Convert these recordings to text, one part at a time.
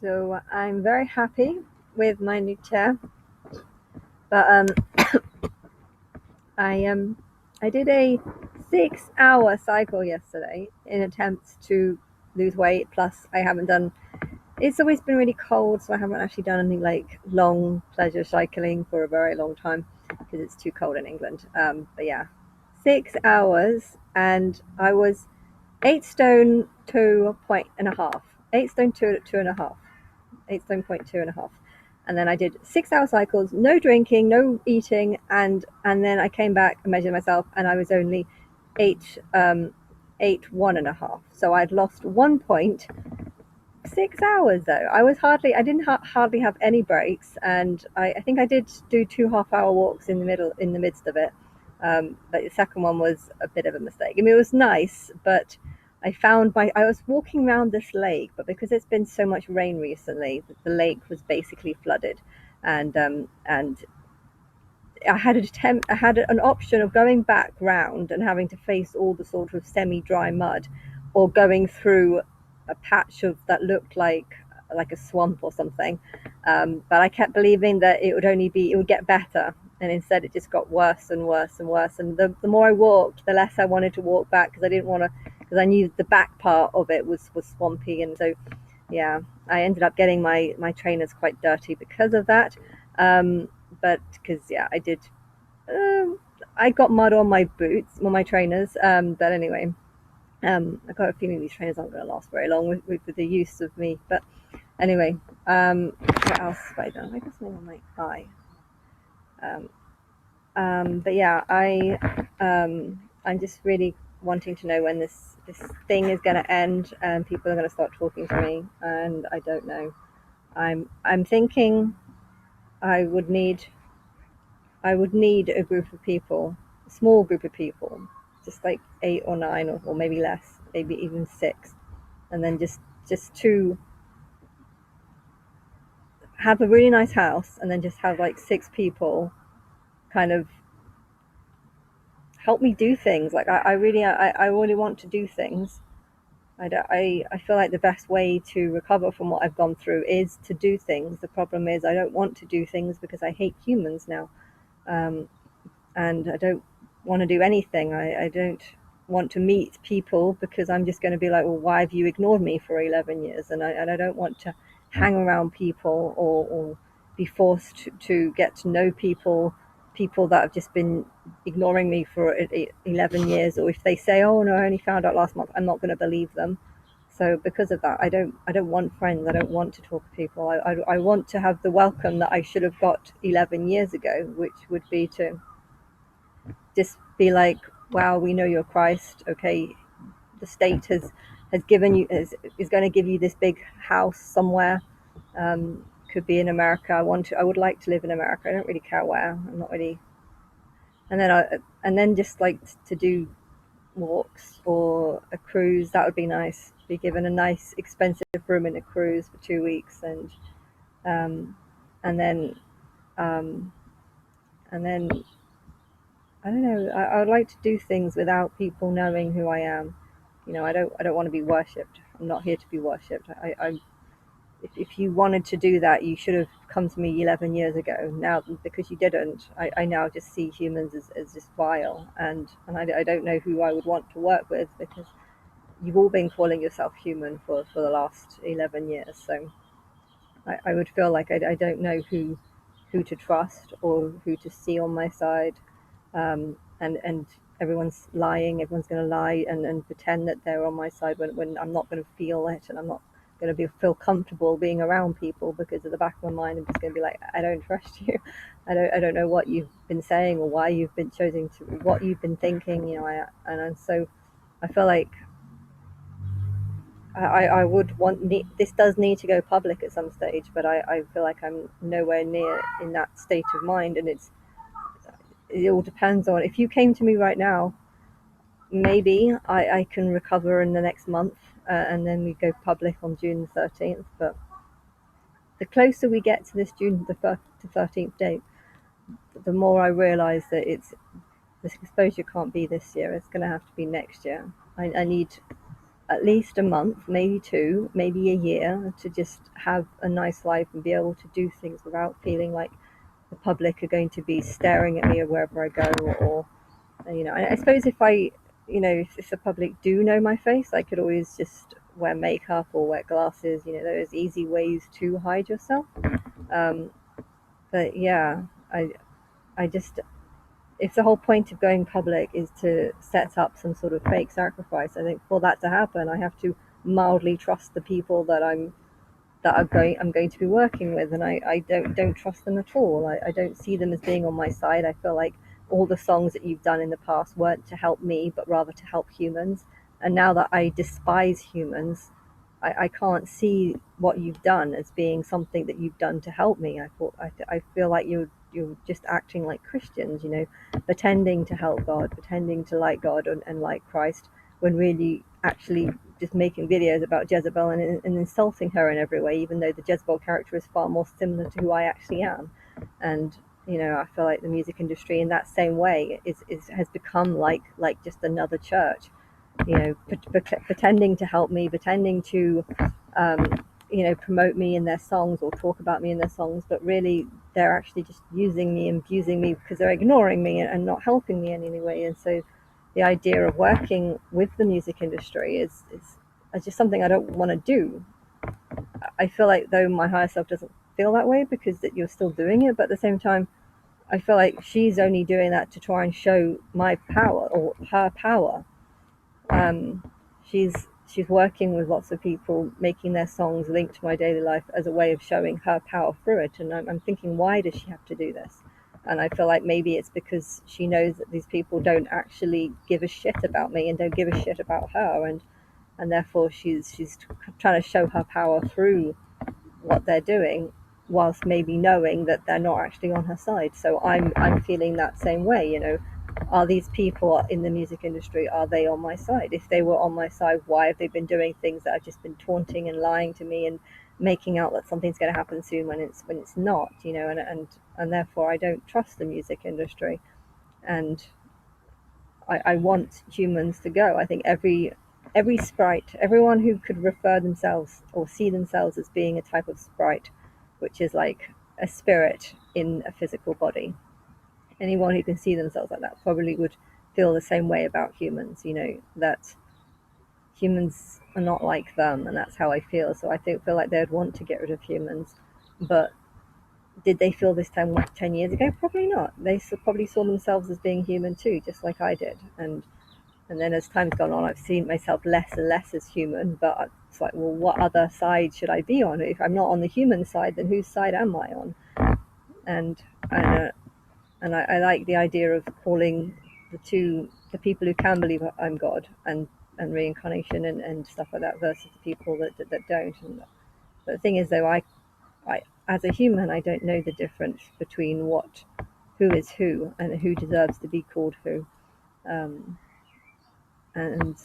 So I'm very happy with my new chair, but I I did a 6 hour cycle yesterday in attempts to lose weight. Plus, I haven't done. It's always been really cold, so I haven't actually done any like long pleasure cycling for a very long time because it's too cold in England. But yeah, 6 hours, and I was 8 stone 2.5, 8 stone two and a half. 8 stone 2.5, and then I did 6 hour cycles, no drinking, no eating, and then I came back and measured myself, and I was only eight 1.5. So I'd lost 1.6 hours though. I didn't hardly have any breaks, and I think I did do 2 half-hour walks in the midst of it. But the second one was a bit of a mistake. I mean, it was nice, but I was walking around this lake, but because it's been so much rain recently, the lake was basically flooded, and I had an option of going back round and having to face all the sort of semi-dry mud, or going through a patch of that looked like a swamp or something. But I kept believing that it would get better, and instead it just got worse and worse and worse. And the more I walked, the less I wanted to walk back, because I didn't want to, because I knew the back part of it was swampy. And so yeah, I ended up getting my trainers quite dirty because of that. But because yeah, um, I got mud on my boots, on my trainers. But anyway, I got a feeling these trainers aren't going to last very long with the use of me. But anyway, what else have I done? I got something on my eye. Um, but yeah, I'm just really wanting to know when this thing is going to end and people are going to start talking to me, and I don't know. I'm thinking I would need I would need a group of people, a small group of people, just like 8 or 9, or maybe less, maybe even six, and then just to have a really nice house, and then just have like six people kind of help me do things. Like I really want to do things. I feel like the best way to recover from what I've gone through is to do things. The problem is I don't want to do things because I hate humans now. Um, and I don't want to do anything. I don't want to meet people because I'm just going to be like, well, why have you ignored me for 11 years? And I don't want to hang around people, or be forced to get to know people that have just been ignoring me for 11 years. Or if they say, oh no, I only found out last month, I'm not going to believe them. So because of that, I don't want friends. I don't want to talk to people. I want to have the welcome that I should have got 11 years ago, which would be to just be like, wow, we know you're Christ. Okay, the state has given you is going to give you this big house somewhere. Could be in America. I would like to live in America. I don't really care where. I'm not really. And then just like to do walks or a cruise. That would be nice. Be given a nice expensive room in a cruise for 2 weeks, um, and then um, and then I don't know. I would like to do things without people knowing who I am. I don't want to be worshipped. I'm not here to be worshipped. If you wanted to do that, you should have come to me 11 years ago. Now, because you didn't, I now just see humans as just vile, and I don't know who I would want to work with, because you've all been calling yourself human for the last 11 years. So I would feel like I don't know who to trust or who to see on my side. And everyone's lying. Everyone's going to lie and pretend that they're on my side when I'm not going to feel it, and I'm not going to feel comfortable being around people, because at the back of my mind I'm just going to be like, I don't trust you. I don't know what you've been saying, or why you've been choosing to, what you've been thinking. And so I feel like I would this does need to go public at some stage, but I feel like I'm nowhere near in that state of mind. And it all depends on, if you came to me right now, maybe I can recover in the next month, and then we go public on June 13th. But the closer we get to this June the 13th date, the more I realize that this exposure can't be this year. It's going to have to be next year. I need at least a month, maybe two, maybe a year, to just have a nice life and be able to do things without feeling like the public are going to be staring at me wherever I go, or I suppose if I, if the public do know my face, I could always just wear makeup or wear glasses. There's easy ways to hide yourself. Um, but yeah, I, I just, if the whole point of going public is to set up some sort of fake sacrifice, I think for that to happen, I have to mildly trust the people I'm going to be working with, and I don't trust them at all. I don't see them as being on my side. I feel like all the songs that you've done in the past weren't to help me, but rather to help humans. And now that I despise humans, I can't see what you've done as being something that you've done to help me. I feel like you're just acting like Christians, pretending to help God, pretending to like God and like Christ, when really actually just making videos about Jezebel and insulting her in every way, even though the Jezebel character is far more similar to who I actually am. And I feel like the music industry in that same way has become like just another church, pretending to help me, pretending to promote me in their songs or talk about me in their songs, but really they're actually just using me and abusing me because they're ignoring me and not helping me in any way. And so the idea of working with the music industry is just something I don't want to do. I feel like though my higher self doesn't feel that way because that you're still doing it, but at the same time, I feel like she's only doing that to try and show my power or her power. Um, she's working with lots of people, making their songs linked to my daily life as a way of showing her power through it. And I'm thinking, why does she have to do this? And I feel like maybe it's because she knows that these people don't actually give a shit about me and don't give a shit about her, and therefore she's trying to show her power through what they're doing, whilst maybe knowing that they're not actually on her side. So I'm feeling that same way. Are these people in the music industry, are they on my side? If they were on my side, why have they been doing things that have just been taunting and lying to me and making out that something's going to happen soon when it's not? And therefore I don't trust the music industry, and I want humans to go. I think every sprite, everyone who could refer themselves or see themselves as being a type of sprite, which is like a spirit in a physical body, anyone who can see themselves like that probably would feel the same way about humans, that humans are not like them, and that's how I feel. So I feel like they'd want to get rid of humans. But did they feel this time 10 years ago? Probably not. They probably saw themselves as being human too, just like I did. And then as time's gone on, I've seen myself less and less as human, but it's like, well, what other side should I be on? If I'm not on the human side, then whose side am I on? And I like the idea of calling the people who can believe I'm God and reincarnation and stuff like that versus the people that don't. But the thing is, though, I as a human, I don't know the difference between who is who and who deserves to be called who. Um, and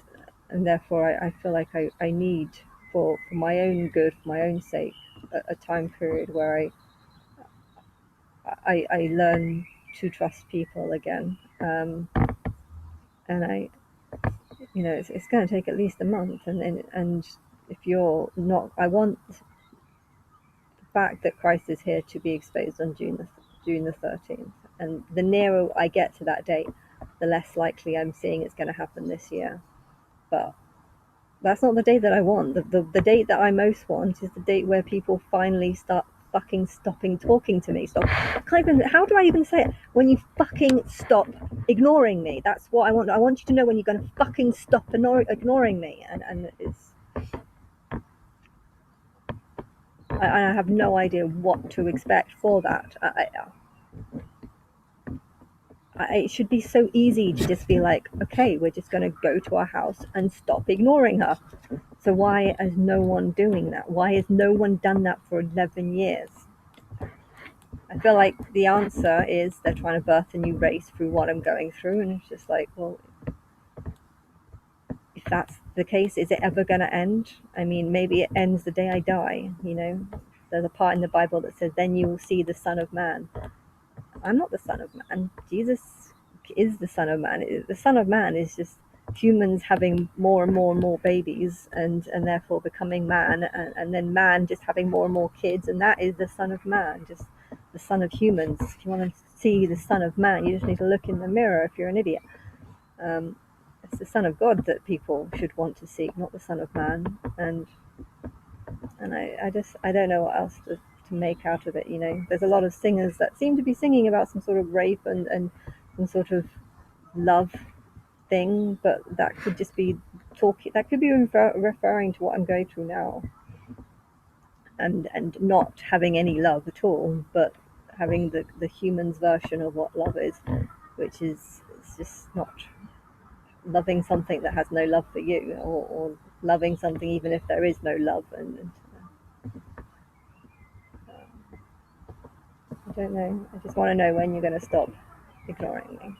therefore I feel like I need, for my own good, for my own sake, a time period where I learn to trust people again. And it's going to take at least a month, and if you're not, I want the fact that Christ is here to be exposed on June the 13th, and the nearer I get to that date, the less likely I'm seeing it's going to happen this year. But that's not the date that I want. The date that I most want is the date where people finally start fucking stopping talking to me. Stop. How do I even say it? When you fucking stop ignoring me. That's what I want. I want you to know when you're going to fucking stop ignoring me. And I have no idea what to expect for that. It should be so easy to just be like, okay, we're just going to go to our house and stop ignoring her. So why is no one doing that? Why has no one done that for 11 years? I feel like the answer is they're trying to birth a new race through what I'm going through. And it's just like, well, if that's the case, is it ever going to end? I mean, maybe it ends the day I die, There's a part in the Bible that says, then you will see the Son of Man. I'm not the Son of Man. Jesus is the Son of Man. The Son of Man is just humans having more and more and more babies, and therefore becoming man, and then man just having more and more kids, and that is the son of man, just the son of humans. If you want to see the son of man, you just need to look in the mirror if you're an idiot. um, it's the son of God that people should want to see, not the son of man. And I just, I don't know what else to make out of it. You know, there's a lot of singers that seem to be singing about some sort of rape and some sort of love thing, but that could just be talking. That could be referring to what I'm going through now, and not having any love at all, but having the human's version of what love is, which is it's just not loving something that has no love for you, or loving something even if there is no love. And I don't know. I just want to know when you're going to stop ignoring me.